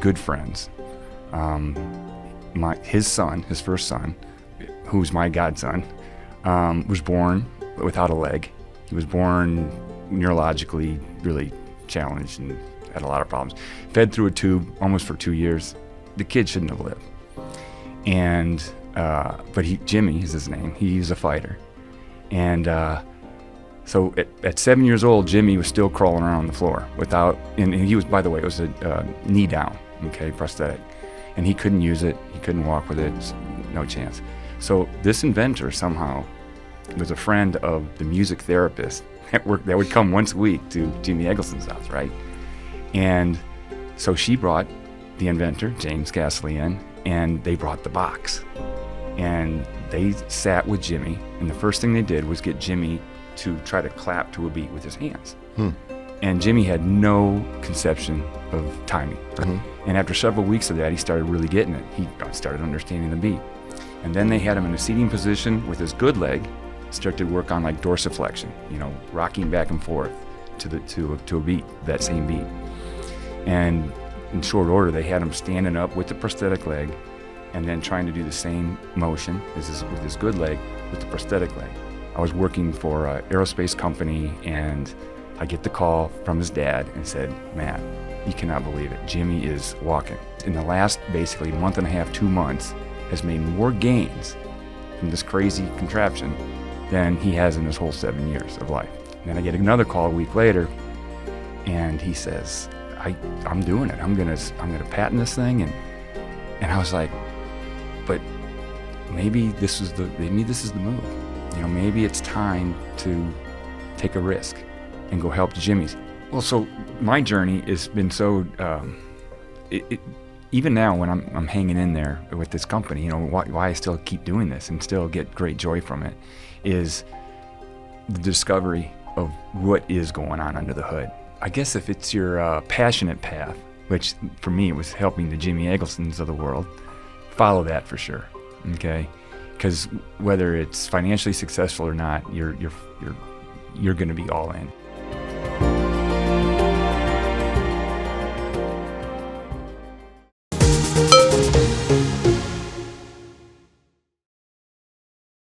good friends. His first son, who's my godson, was born without a leg. He was born neurologically really challenged and had a lot of problems. Fed through a tube almost for 2 years. The kid shouldn't have lived. And but Jimmy is his name. He's a fighter. And so at 7 years old, Jimmy was still crawling around the floor and he was, by the way, it was a knee down, okay, prosthetic. And he couldn't use it. He couldn't walk with it. No chance. So this inventor somehow was a friend of the music therapist that would come once a week to Jimmy Eggleston's house, right? And so she brought the inventor, James Castley, in, and they brought the box. And they sat with Jimmy, and the first thing they did was get Jimmy to try to clap to a beat with his hands. And Jimmy had no conception of timing. And after several weeks of that, he started really getting it. He started understanding the beat. And then they had him in a seating position with his good leg, started to work on like dorsiflexion, rocking back and forth to a beat, that same beat. And in short order, they had him standing up with the prosthetic leg and then trying to do the same motion with his good leg with the prosthetic leg. I was working for an aerospace company, and I get the call from his dad and said, "Matt, you cannot believe it. Jimmy is walking. In the last basically month and a half, 2 months, has made more gains from this crazy contraption than he has in his whole 7 years of life." And then I get another call a week later, and he says, I'm doing it. I'm gonna patent this thing. And I was like, but maybe this is the move. Maybe it's time to take a risk and go help Jimmy's. Well, so my journey has been so, even now when I'm hanging in there with this company, why I still keep doing this and still get great joy from it is the discovery of what is going on under the hood. I guess if it's your passionate path, which for me it was helping the Jimmy Egglestons of the world, follow that for sure, okay? Because whether it's financially successful or not, you're going to be all in.